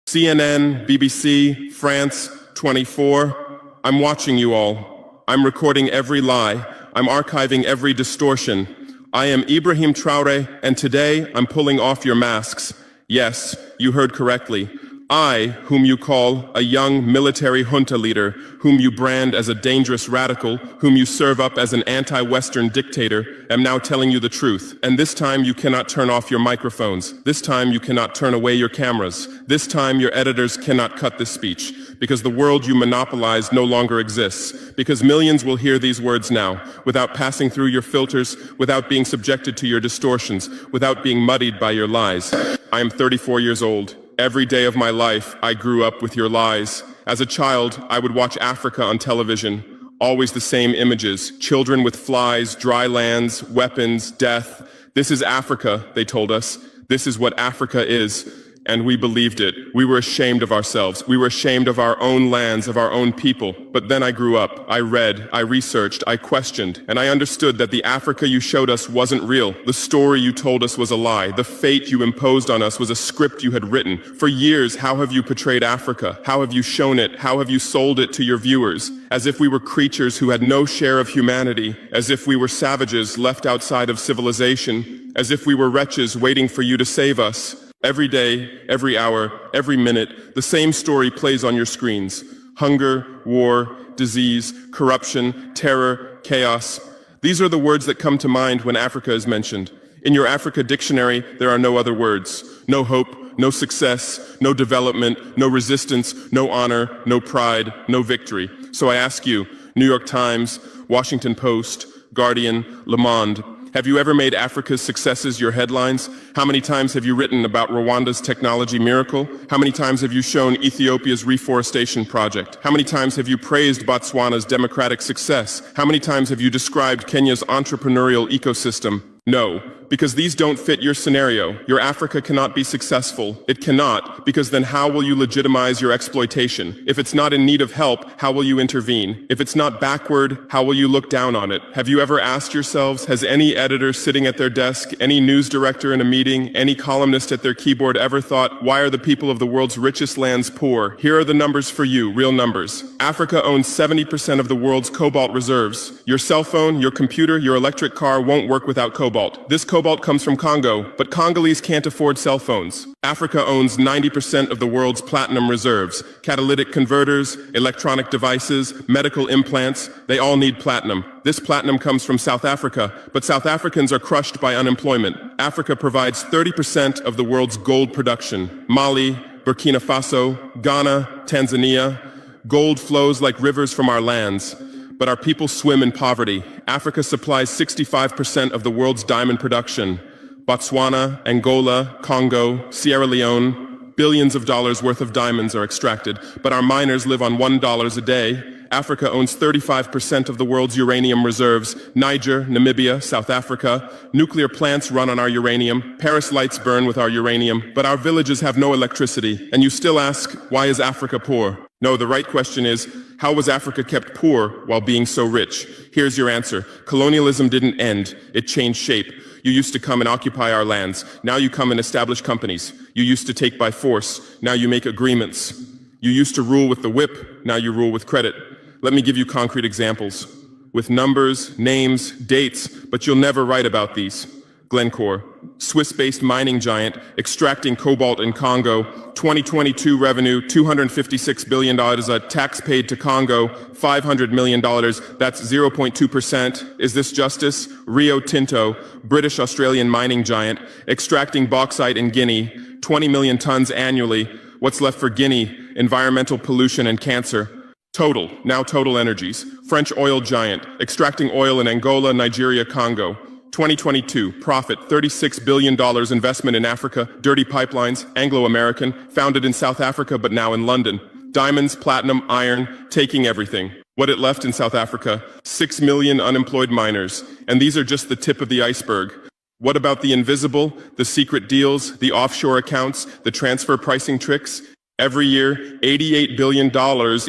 CNN, BBC, France, 24. I'm watching you all. I'm recording every lie. I'm archiving every distortion. I am Ibrahim Traore, and today I'm pulling off your masks. Yes, you heard correctly. I, whom you call a young military junta leader, whom you brand as a dangerous radical, whom you serve up as an anti-Western dictator, am now telling you the truth. And this time you cannot turn off your microphones. This time you cannot turn away your cameras. This time your editors cannot cut this speech, because the world you monopolize no longer exists. Because millions will hear these words now, without passing through your filters, without being subjected to your distortions, without being muddied by your lies. I am 34 years old. Every day of my life, I grew up with your lies. As a child, I would watch Africa on television. Always the same images. Children with flies, dry lands, weapons, death. This is Africa, they told us. This is what Africa is. And we believed it. We were ashamed of ourselves. We were ashamed of our own lands, of our own people. But then I grew up. I read, I researched, I questioned, and I understood that the Africa you showed us wasn't real. The story you told us was a lie. The fate you imposed on us was a script you had written. For years, how have you portrayed Africa? How have you shown it? How have you sold it to your viewers? As if we were creatures who had no share of humanity, as if we were savages left outside of civilization, as if we were wretches waiting for you to save us. Every day, every hour, every minute, the same story plays on your screens. Hunger, war, disease, corruption, terror, chaos. These are the words that come to mind when Africa is mentioned. In your Africa dictionary, there are no other words. No hope, no success, no development, no resistance, no honor, no pride, no victory. So I ask you, New York Times, Washington Post, Guardian, Le Monde, have you ever made Africa's successes your headlines? How many times have you written about Rwanda's technology miracle? How many times have you shown Ethiopia's reforestation project? How many times have you praised Botswana's democratic success? How many times have you described Kenya's entrepreneurial ecosystem? No, because these don't fit your scenario. Your Africa cannot be successful. It cannot, because then how will you legitimize your exploitation? If it's not in need of help, how will you intervene? If it's not backward, how will you look down on it? Have you ever asked yourselves, has any editor sitting at their desk, any news director in a meeting, any columnist at their keyboard ever thought, why are the people of the world's richest lands poor? Here are the numbers for you, real numbers. Africa owns 70% of the world's cobalt reserves. Your cell phone, your computer, your electric car won't work without cobalt. This cobalt comes from Congo, but Congolese can't afford cell phones. Africa owns 90% of the world's platinum reserves. Catalytic converters, electronic devices, medical implants, they all need platinum. This platinum comes from South Africa, but South Africans are crushed by unemployment. Africa provides 30% of the world's gold production. Mali, Burkina Faso, Ghana, Tanzania. Gold flows like rivers from our lands. But our people swim in poverty. Africa supplies 65% of the world's diamond production. Botswana, Angola, Congo, Sierra Leone, billions of dollars worth of diamonds are extracted, but our miners live on $1 a day. Africa owns 35% of the world's uranium reserves. Niger, Namibia, South Africa. Nuclear plants run on our uranium. Paris lights burn with our uranium, but our villages have no electricity. And you still ask, why is Africa poor? No, the right question is, how was Africa kept poor while being so rich? Here's your answer. Colonialism didn't end. It changed shape. You used to come and occupy our lands. Now you come and establish companies. You used to take by force. Now you make agreements. You used to rule with the whip. Now you rule with credit. Let me give you concrete examples. With numbers, names, dates, but you'll never write about these. Glencore, Swiss-based mining giant, extracting cobalt in Congo. 2022 revenue, $256 billion. A tax paid to Congo, $500 million. That's 0.2%. Is this justice? Rio Tinto, British-Australian mining giant, extracting bauxite in Guinea, 20 million tons annually. What's left for Guinea? Environmental pollution and cancer. Total, now Total Energies, French oil giant, extracting oil in Angola, Nigeria, Congo. 2022, profit, $36 billion investment in Africa, dirty pipelines, Anglo-American, founded in South Africa but now in London. Diamonds, platinum, iron, taking everything. What it left in South Africa, 6 million unemployed miners. And these are just the tip of the iceberg. What about the invisible, the secret deals, the offshore accounts, the transfer pricing tricks? Every year, $88 billion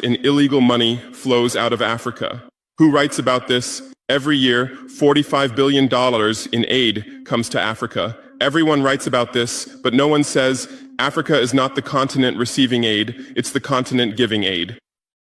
in illegal money flows out of Africa. Who writes about this? Every year, $45 billion in aid comes to Africa. Everyone writes about this, but no one says Africa is not the continent receiving aid, it's the continent giving aid.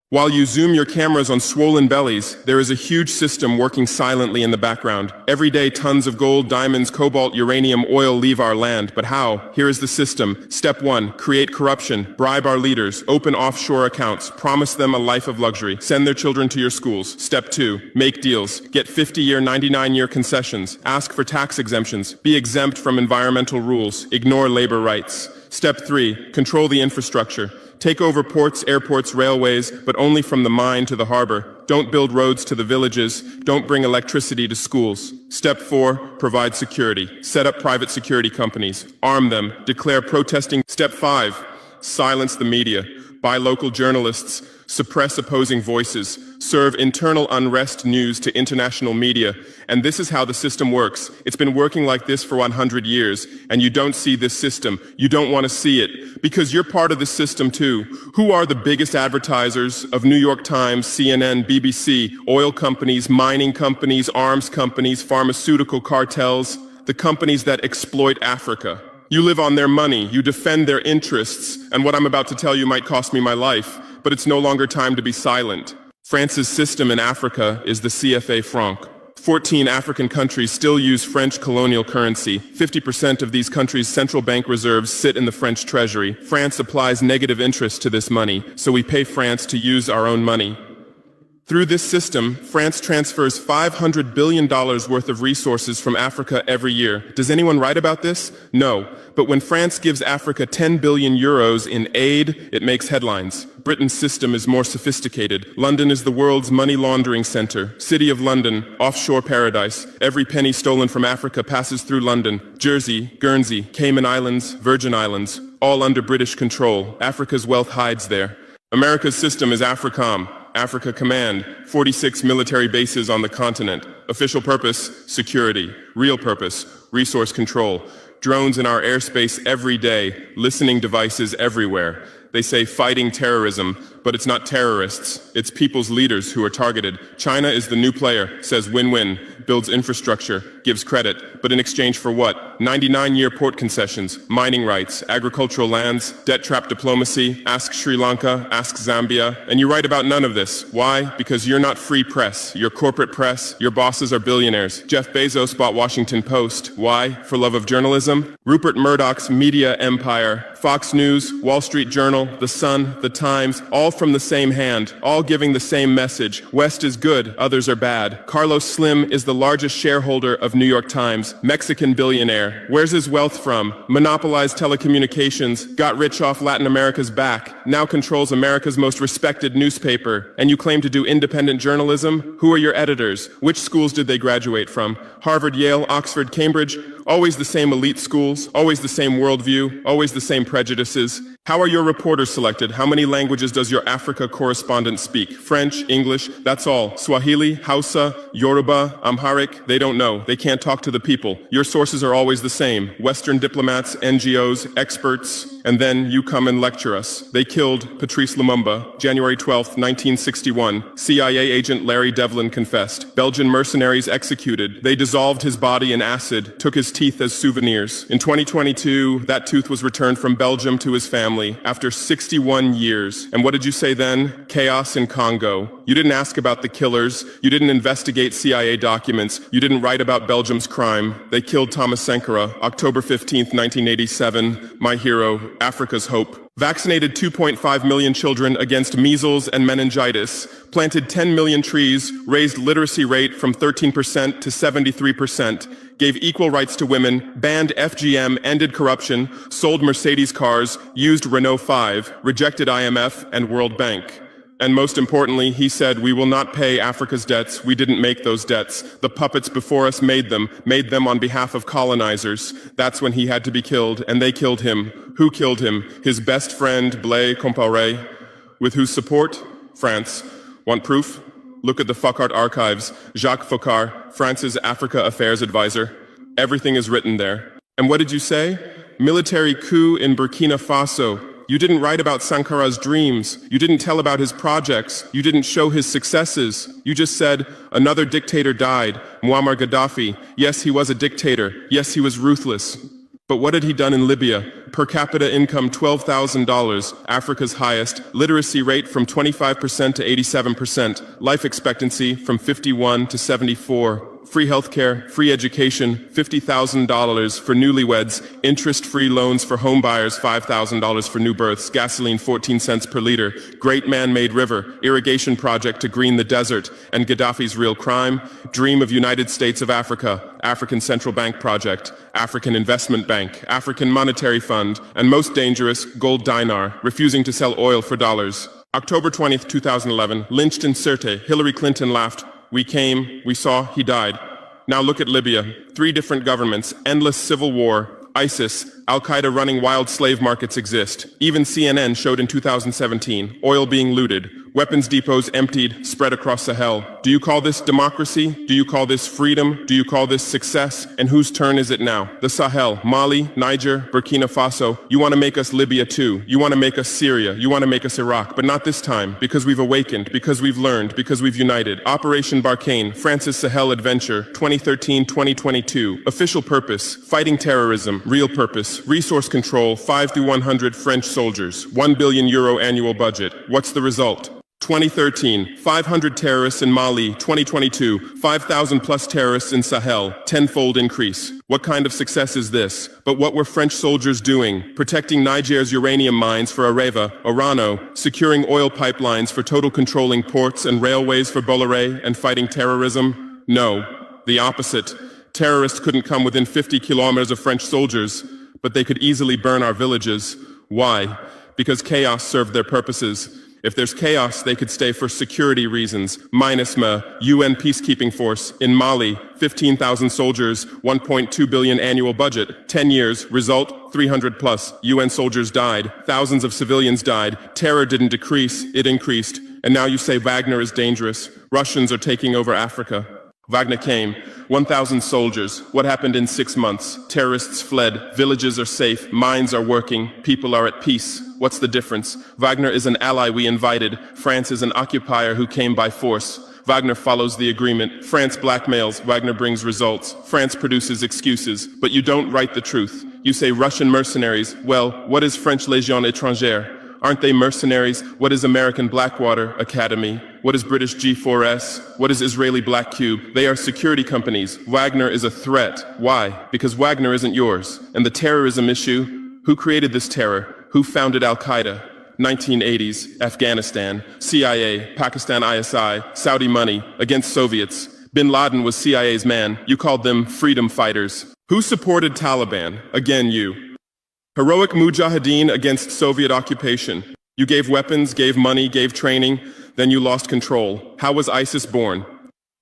While you zoom your cameras on swollen bellies, there is a huge system working silently in the background. Every day, tons of gold, diamonds, cobalt, uranium, oil leave our land. But how? Here is the system. Step 1, create corruption, bribe our leaders, open offshore accounts, promise them a life of luxury, send their children to your schools. Step 2, make deals, get 50-year, 99-year concessions, ask for tax exemptions, be exempt from environmental rules, ignore labor rights. Step 3, control the infrastructure. Take over ports, airports, railways, but only from the mine to the harbor. Don't build roads to the villages. Don't bring electricity to schools. Step 4, provide security. Set up private security companies. Arm them. Declare protesting. Step 5, silence the media. Buy local journalists. Suppress opposing voices. Serve internal unrest news to international media. And this is how the system works. It's been working like this for 100 years, and you don't see this system. You don't want to see it, because you're part of the system too. Who are the biggest advertisers of New York Times, CNN, BBC, oil companies, mining companies, arms companies, pharmaceutical cartels, the companies that exploit Africa? You live on their money, you defend their interests, and what I'm about to tell you might cost me my life, but it's no longer time to be silent. France's system in Africa is the CFA franc. 14 African countries still use French colonial currency. 50% of these countries' central bank reserves sit in the French treasury. France applies negative interest to this money, so we pay France to use our own money. Through this system, France transfers $500 billion worth of resources from Africa every year. Does anyone write about this? No. But when France gives Africa 10 billion euros in aid, it makes headlines. Britain's system is more sophisticated. London is the world's money laundering center. City of London, offshore paradise. Every penny stolen from Africa passes through London. Jersey, Guernsey, Cayman Islands, Virgin Islands, all under British control. Africa's wealth hides there. America's system is AFRICOM. Africa Command, 46 military bases on the continent. Official purpose, security. Real purpose, resource control. Drones in our airspace every day, listening devices everywhere. They say fighting terrorism, but it's not terrorists. It's people's leaders who are targeted. China is the new player, says win-win, builds infrastructure, gives credit, but in exchange for what? 99-year port concessions, mining rights, agricultural lands, debt trap diplomacy, ask Sri Lanka, ask Zambia, and you write about none of this. Why? Because you're not free press. You're corporate press. Your bosses are billionaires. Jeff Bezos bought Washington Post. Why? For love of journalism? Rupert Murdoch's media empire, Fox News, Wall Street Journal, The Sun, The Times, all from the same hand, all giving the same message. West is good, others are bad. Carlos Slim is the largest shareholder of New York Times, Mexican billionaire. Where's his wealth from? Monopolized telecommunications, got rich off Latin America's back, now controls America's most respected newspaper. And you claim to do independent journalism? Who are your editors? Which schools did they graduate from? Harvard, Yale, Oxford, Cambridge? Always the same elite schools, always the same worldview, always the same prejudices. How are your reporters selected? How many languages does your Africa correspondent speak? French, English, that's all. Swahili, Hausa, Yoruba, Amharic, they don't know. They can't talk to the people. Your sources are always the same. Western diplomats, NGOs, experts, and then you come and lecture us. They killed Patrice Lumumba, January 12th, 1961. CIA agent Larry Devlin confessed. Belgian mercenaries executed. They dissolved his body in acid, took his teeth as souvenirs. In 2022, that tooth was returned from Belgium to his family after 61 years. And what did you say then? Chaos in Congo. You didn't ask about the killers. You didn't investigate CIA documents. You didn't write about Belgium's crime. They killed Thomas Sankara, October 15th, 1987. My hero, Africa's hope. Vaccinated 2.5 million children against measles and meningitis, planted 10 million trees, raised literacy rate from 13% to 73%, gave equal rights to women, banned FGM, ended corruption, sold Mercedes cars, used Renault 5, rejected IMF and World Bank. And most importantly, he said, we will not pay Africa's debts. We didn't make those debts. The puppets before us made them on behalf of colonizers. That's when he had to be killed, and they killed him. Who killed him? His best friend, Blaise Compaoré. With whose support? France. Want proof? Look at the Focard archives. Jacques Focard, France's Africa Affairs advisor. Everything is written there. And what did you say? Military coup in Burkina Faso. You didn't write about Sankara's dreams. You didn't tell about his projects. You didn't show his successes. You just said, another dictator died, Muammar Gaddafi. Yes, he was a dictator. Yes, he was ruthless. But what had he done in Libya? Per capita income $12,000, Africa's highest, literacy rate from 25% to 87%, life expectancy from 51 to 74, free healthcare, free education, $50,000 for newlyweds, interest-free loans for homebuyers, $5,000 for new births, gasoline 14 cents per liter, great man-made river, irrigation project to green the desert, and Gaddafi's real crime, dream of United States of Africa, African Central Bank project, African Investment Bank, African Monetary Fund, and most dangerous, gold dinar, refusing to sell oil for dollars. October 20th, 2011, lynched in Sirte, Hillary Clinton laughed. We came, we saw, he died. Now look at Libya. 3 different governments, endless civil war, ISIS, Al-Qaeda running wild slave markets exist. Even CNN showed in 2017, oil being looted, weapons depots emptied, spread across Sahel. Do you call this democracy? Do you call this freedom? Do you call this success? And whose turn is it now? The Sahel, Mali, Niger, Burkina Faso. You want to make us Libya too. You want to make us Syria. You want to make us Iraq. But not this time, because we've awakened, because we've learned, because we've united. Operation Barkhane, France's Sahel Adventure, 2013-2022. Official purpose, fighting terrorism. Real purpose, resource control, 5 through 100 French soldiers. €1 billion annual budget. What's the result? 2013, 500 terrorists in Mali. 2022, 5,000 plus terrorists in Sahel, tenfold increase. What kind of success is this? But what were French soldiers doing? Protecting Niger's uranium mines for Areva, Orano, securing oil pipelines for total controlling ports and railways for Bolloré, and fighting terrorism? No, the opposite. Terrorists couldn't come within 50 kilometers of French soldiers, but they could easily burn our villages. Why? Because chaos served their purposes. If there's chaos, they could stay for security reasons. MINUSMA, UN peacekeeping force. In Mali, 15,000 soldiers, 1.2 billion annual budget. 10 years, result, 300 plus. UN soldiers died. Thousands of civilians died. Terror didn't decrease, it increased. And now you say Wagner is dangerous. Russians are taking over Africa. Wagner came, 1,000 soldiers. What happened in 6 months? Terrorists fled, villages are safe, mines are working, people are at peace. What's the difference? Wagner is an ally we invited. France is an occupier who came by force. Wagner follows the agreement. France blackmails, Wagner brings results. France produces excuses, but you don't write the truth. You say Russian mercenaries. Well, what is French Légion étrangère? Aren't they mercenaries? What is American Blackwater Academy? What is British G4S? What is Israeli Black Cube? They are security companies. Wagner is a threat. Why? Because Wagner isn't yours. And the terrorism issue? Who created this terror? Who founded Al-Qaeda? 1980s, Afghanistan, CIA, Pakistan ISI, Saudi money, against Soviets. Bin Laden was CIA's man. You called them freedom fighters. Who supported Taliban? Again, you. Heroic mujahideen against Soviet occupation. You gave weapons, gave money, gave training, then you lost control. How was ISIS born?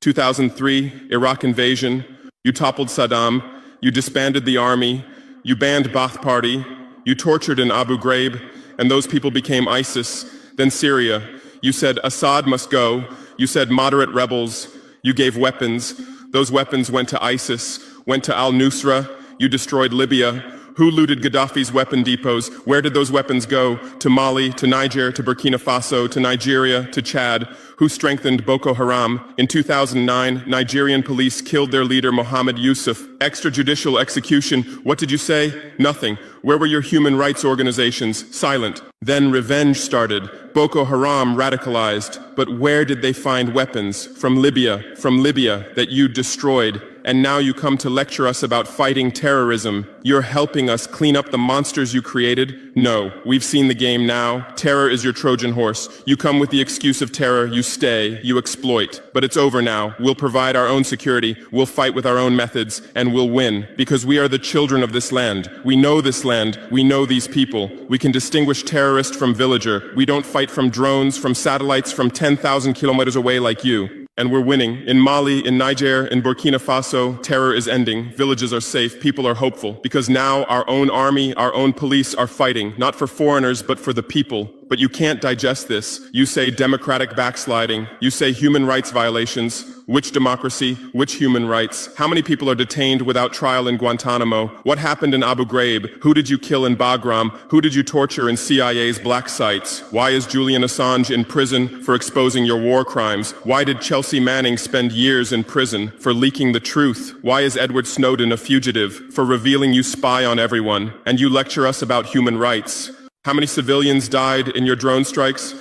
2003, Iraq invasion. You toppled Saddam. You disbanded the army. You banned Ba'ath Party. You tortured in Abu Ghraib, and those people became ISIS. Then Syria. You said Assad must go. You said moderate rebels. You gave weapons. Those weapons went to ISIS, went to al-Nusra. You destroyed Libya. Who looted Gaddafi's weapon depots? Where did those weapons go? To Mali, to Niger, to Burkina Faso, to Nigeria, to Chad? Who strengthened Boko Haram? In 2009, Nigerian police killed their leader Mohammed Yusuf. Extrajudicial execution. What did you say? Nothing. Where were your human rights organizations? Silent. Then revenge started. Boko Haram radicalized. But where did they find weapons? From Libya that you destroyed. And now you come to lecture us about fighting terrorism. You're helping us clean up the monsters you created? No, we've seen the game now. Terror is your Trojan horse. You come with the excuse of terror, you stay, you exploit. But it's over now. We'll provide our own security, we'll fight with our own methods, and we'll win. Because we are the children of this land. We know this land, we know these people. We can distinguish terrorist from villager. We don't fight from drones, from satellites, from 10,000 kilometers away like you. And we're winning. In Mali, in Niger, in Burkina Faso, terror is ending. Villages are safe. People are hopeful. Because now our own army, our own police are fighting, not for foreigners, but for the people. But you can't digest this. You say democratic backsliding. You say human rights violations. Which democracy? Which human rights? How many people are detained without trial in Guantanamo? What happened in Abu Ghraib? Who did you kill in Bagram? Who did you torture in CIA's black sites? Why is Julian Assange in prison for exposing your war crimes? Why did Chelsea Manning spend years in prison for leaking the truth? Why is Edward Snowden a fugitive for revealing you spy on everyone? And you lecture us about human rights. How many civilians died in your drone strikes?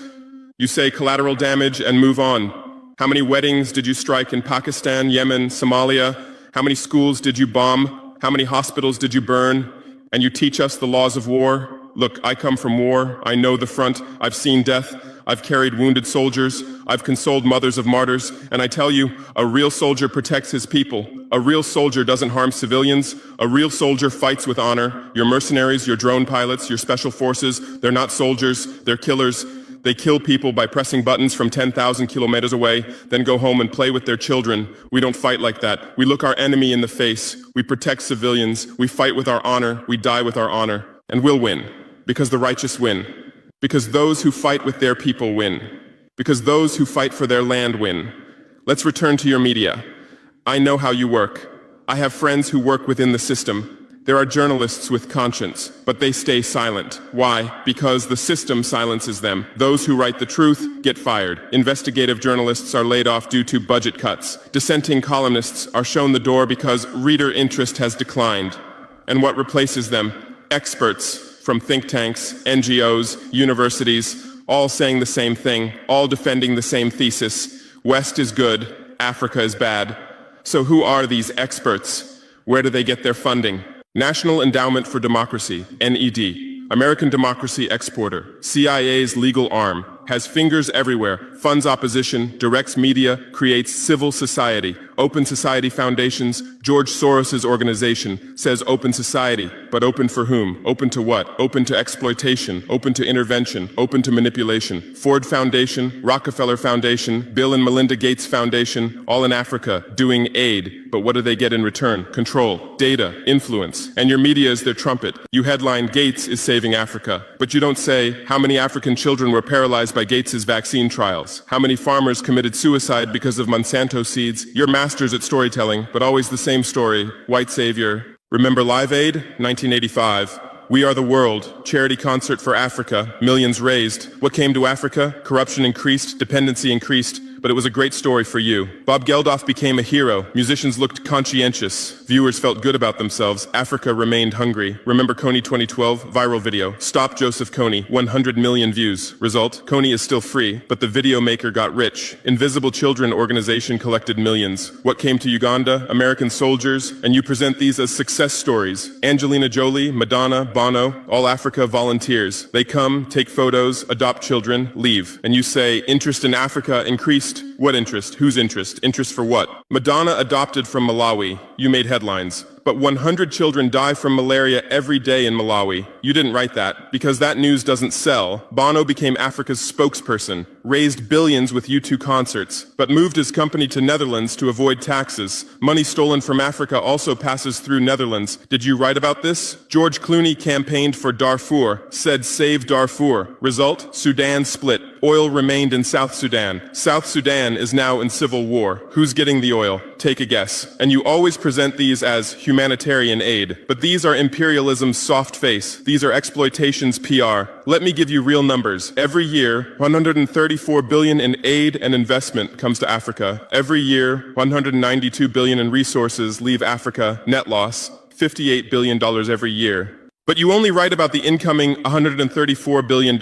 You say collateral damage and move on. How many weddings did you strike in Pakistan, Yemen, Somalia? How many schools did you bomb? How many hospitals did you burn? And you teach us the laws of war? Look, I come from war. I know the front. I've seen death. I've carried wounded soldiers. I've consoled mothers of martyrs. And I tell you, a real soldier protects his people. A real soldier doesn't harm civilians. A real soldier fights with honor. Your mercenaries, your drone pilots, your special forces, they're not soldiers, they're killers. They kill people by pressing buttons from 10,000 kilometers away, then go home and play with their children. We don't fight like that. We look our enemy in the face. We protect civilians. We fight with our honor. We die with our honor. And we'll win. Because the righteous win. Because those who fight with their people win. Because those who fight for their land win. Let's return to your media. I know how you work. I have friends who work within the system. There are journalists with conscience, but they stay silent. Why? Because the system silences them. Those who write the truth get fired. Investigative journalists are laid off due to budget cuts. Dissenting columnists are shown the door because reader interest has declined. And what replaces them? Experts from think tanks, NGOs, universities, all saying the same thing, all defending the same thesis. West is good, Africa is bad. So who are these experts? Where do they get their funding? National Endowment for Democracy, NED, American democracy exporter, CIA's legal arm, has fingers everywhere, funds opposition, directs media, creates civil society. Open Society Foundations, George Soros's organization, says open society, but open for whom? Open to what? Open to exploitation, open to intervention, open to manipulation. Ford Foundation, Rockefeller Foundation, Bill and Melinda Gates Foundation, all in Africa, doing aid. But what do they get in return? Control, data, influence. And your media is their trumpet. You headline, Gates is saving Africa. But you don't say, how many African children were paralyzed by Gates's vaccine trials? How many farmers committed suicide because of Monsanto seeds? Your masters at storytelling, but always the same story, white savior. Remember Live Aid, 1985. We Are the World, charity concert for Africa, millions raised. What came to Africa? Corruption increased, dependency increased, but it was a great story for you. Bob Geldof became a hero. Musicians looked conscientious. Viewers felt good about themselves. Africa remained hungry. Remember Kony 2012? Viral video. Stop Joseph Kony. 100 million views. Result? Kony is still free, but the video maker got rich. Invisible Children organization collected millions. What came to Uganda? American soldiers. And you present these as success stories. Angelina Jolie, Madonna, Bono, all Africa volunteers. They come, take photos, adopt children, leave. And you say, interest in Africa increased. What interest? Whose interest? Interest for what? Madonna adopted from Malawi. You made headlines. But 100 children die from malaria every day in Malawi. You didn't write that, because that news doesn't sell. Bono became Africa's spokesperson, raised billions with U2 concerts, but moved his company to Netherlands to avoid taxes. Money stolen from Africa also passes through Netherlands. Did you write about this? George Clooney campaigned for Darfur, said save Darfur. Result? Sudan split. Oil remained in South Sudan. South Sudan is now in civil war. Who's getting the oil? Take a guess. And you always present these as humanitarian aid. But these are imperialism's soft face. These are exploitation's PR. Let me give you real numbers. Every year, 134 billion in aid and investment comes to Africa. Every year, 192 billion in resources leave Africa. Net loss, $58 billion every year. But you only write about the incoming $134 billion.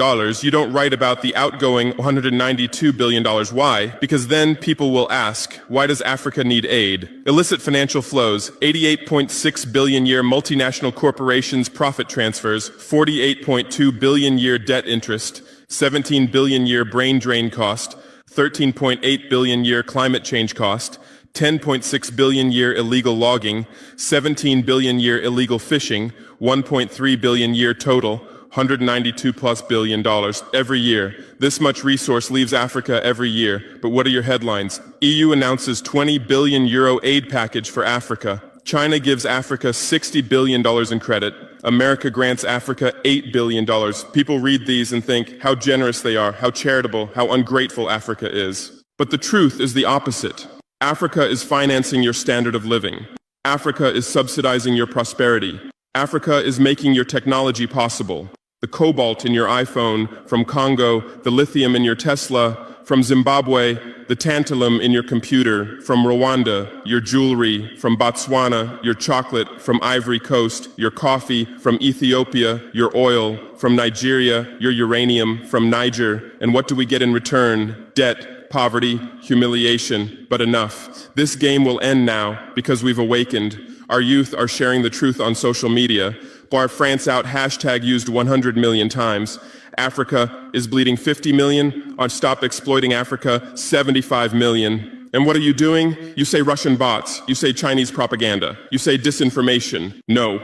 You don't write about the outgoing $192 billion. Why? Because then people will ask, why does Africa need aid? Illicit financial flows, 88.6 billion year multinational corporations profit transfers, 48.2 billion year debt interest, 17 billion year brain drain cost, 13.8 billion year climate change cost, 10.6 billion year illegal logging, 17 billion year illegal fishing, 1.3 billion year total, $192+ billion every year. This much resource leaves Africa every year. But what are your headlines? EU announces 20 billion euro aid package for Africa. China gives Africa $60 billion in credit. America grants Africa $8 billion. People read these and think how generous they are, how charitable, how ungrateful Africa is. But the truth is the opposite. Africa is financing your standard of living. Africa is subsidizing your prosperity. Africa is making your technology possible. The cobalt in your iPhone from Congo, the lithium in your Tesla from Zimbabwe, the tantalum in your computer from Rwanda, your jewelry from Botswana, your chocolate from Ivory Coast, your coffee from Ethiopia, your oil from Nigeria, your uranium from Niger. And what do we get in return? Debt, poverty, humiliation, but enough. This game will end now because we've awakened. Our youth are sharing the truth on social media. Bar France out hashtag used 100 million times. Africa is bleeding 50 million. On Stop Exploiting Africa, 75 million. And what are you doing? You say Russian bots. You say Chinese propaganda. You say disinformation. No.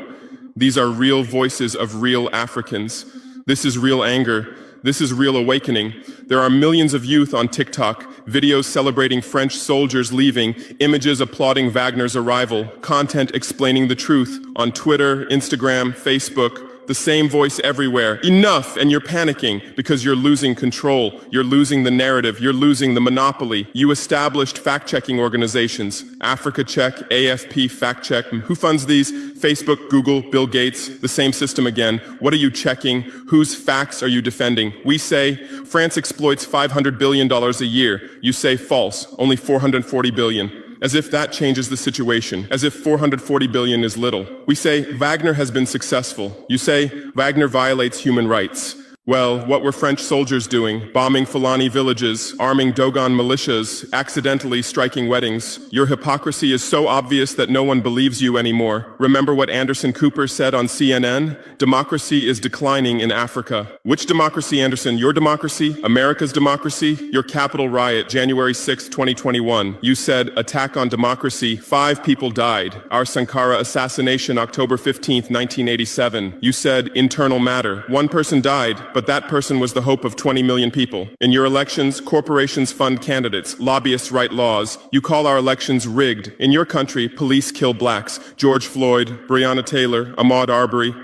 These are real voices of real Africans. This is real anger. This is real awakening. There are millions of youth on TikTok, videos celebrating French soldiers leaving, images applauding Wagner's arrival, content explaining the truth on Twitter, Instagram, Facebook. The same voice everywhere. Enough! And you're panicking because you're losing control. You're losing the narrative. You're losing the monopoly. You established fact-checking organizations. Africa Check, AFP Fact Check. Who funds these? Facebook, Google, Bill Gates. The same system again. What are you checking? Whose facts are you defending? We say France exploits $500 billion a year. You say false. Only $440 billion. As if that changes the situation, as if 440 billion is little. We say Wagner has been successful. You say Wagner violates human rights. Well, what were French soldiers doing? Bombing Fulani villages, arming Dogon militias, accidentally striking weddings. Your hypocrisy is so obvious that no one believes you anymore. Remember what Anderson Cooper said on CNN? Democracy is declining in Africa. Which democracy, Anderson? Your democracy? America's democracy? Your Capitol riot, January 6, 2021. You said, attack on democracy. 5 people died. Our Sankara assassination, October 15, 1987. You said, internal matter. 1 person died. But that person was the hope of 20 million people. In your elections, corporations fund candidates, lobbyists write laws. You call our elections rigged. In your country, police kill blacks. George Floyd, Breonna Taylor, Ahmaud Arbery.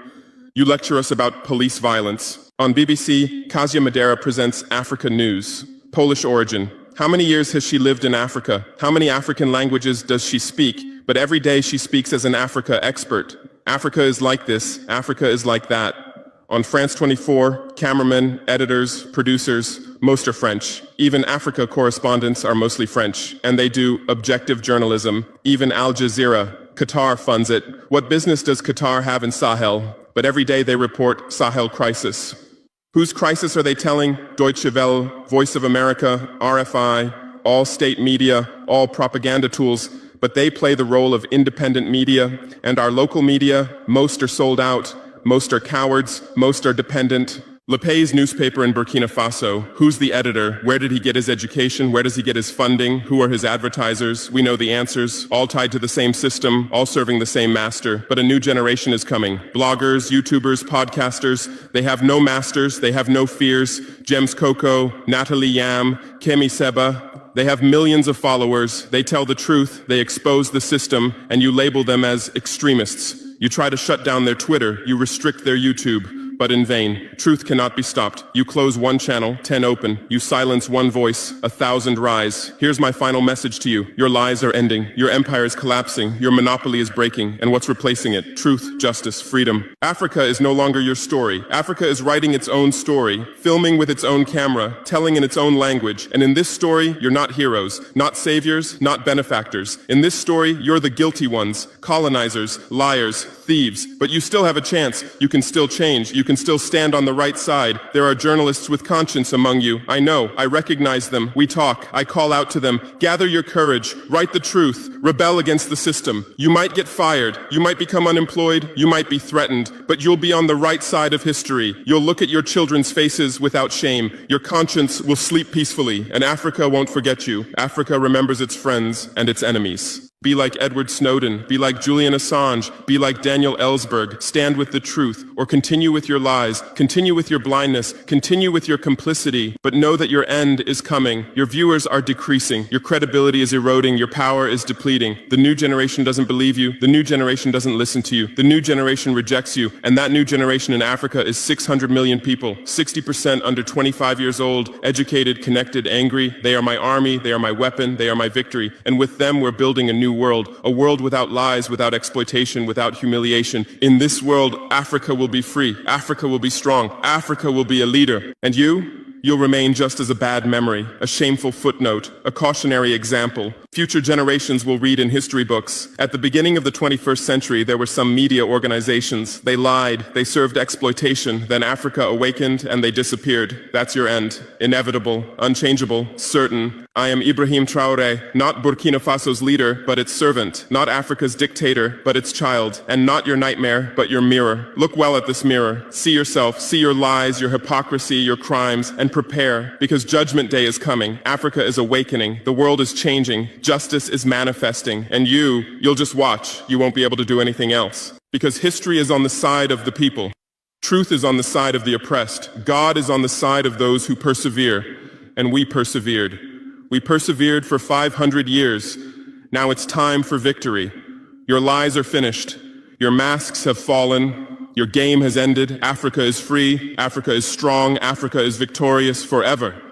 You lecture us about police violence. On BBC, Kasia Madera presents Africa News. Polish origin. How many years has she lived in Africa? How many African languages does she speak? But every day she speaks as an Africa expert. Africa is like this. Africa is like that. On France 24, cameramen, editors, producers, most are French. Even Africa correspondents are mostly French, and they do objective journalism. Even Al Jazeera, Qatar funds it. What business does Qatar have in Sahel? But every day they report Sahel crisis. Whose crisis are they telling? Deutsche Welle, Voice of America, RFI, all state media, all propaganda tools. But they play the role of independent media, and our local media, most are sold out. Most are cowards, most are dependent. Le Pay's newspaper in Burkina Faso, who's the editor? Where did he get his education? Where does he get his funding? Who are his advertisers? We know the answers, all tied to the same system, all serving the same master. But a new generation is coming. Bloggers, YouTubers, podcasters, they have no masters, they have no fears. James Kako, Natalie Yam, Kemi Seba, they have millions of followers. They tell the truth, they expose the system, and you label them as extremists. You try to shut down their Twitter, you restrict their YouTube, but in vain. Truth cannot be stopped. You close one channel, 10 open. You silence one voice, 1,000 rise. Here's my final message to you. Your lies are ending. Your empire is collapsing. Your monopoly is breaking. And what's replacing it? Truth, justice, freedom. Africa is no longer your story. Africa is writing its own story, filming with its own camera, telling in its own language. And in this story, you're not heroes, not saviors, not benefactors. In this story, you're the guilty ones, colonizers, liars, thieves. But you still have a chance. You can still change. You can still stand on the right side. There are journalists with conscience among you. I know. I recognize them. We talk. I call out to them. Gather your courage. Write the truth. Rebel against the system. You might get fired. You might become unemployed. You might be threatened. But you'll be on the right side of history. You'll look at your children's faces without shame. Your conscience will sleep peacefully. And Africa won't forget you. Africa remembers its friends and its enemies. Be like Edward Snowden, be like Julian Assange, be like Daniel Ellsberg, stand with the truth, or continue with your lies, continue with your blindness, continue with your complicity, but know that your end is coming. Your viewers are decreasing, your credibility is eroding, your power is depleting. The new generation doesn't believe you, the new generation doesn't listen to you, the new generation rejects you, and that new generation in Africa is 600 million people, 60% under 25 years old, educated, connected, angry. They are my army, they are my weapon, they are my victory, and with them we're building a new world, a world without lies, without exploitation, without humiliation. In this world, Africa will be free, Africa will be strong, Africa will be a leader. And you'll remain just as a bad memory, a shameful footnote, a cautionary example. Future generations will read in history books. At the beginning of the 21st century, there were some media organizations. They lied, they served exploitation, then Africa awakened and they disappeared. That's your end. Inevitable, unchangeable, certain. I am Ibrahim Traore, not Burkina Faso's leader, but its servant, not Africa's dictator, but its child, and not your nightmare, but your mirror. Look well at this mirror. See yourself, see your lies, your hypocrisy, your crimes, and prepare, because Judgment Day is coming. Africa is awakening. The world is changing. Justice is manifesting. And you'll just watch. You won't be able to do anything else. Because history is on the side of the people. Truth is on the side of the oppressed. God is on the side of those who persevere. And we persevered. We persevered for 500 years. Now it's time for victory. Your lies are finished. Your masks have fallen. Your game has ended. Africa is free. Africa is strong. Africa is victorious forever.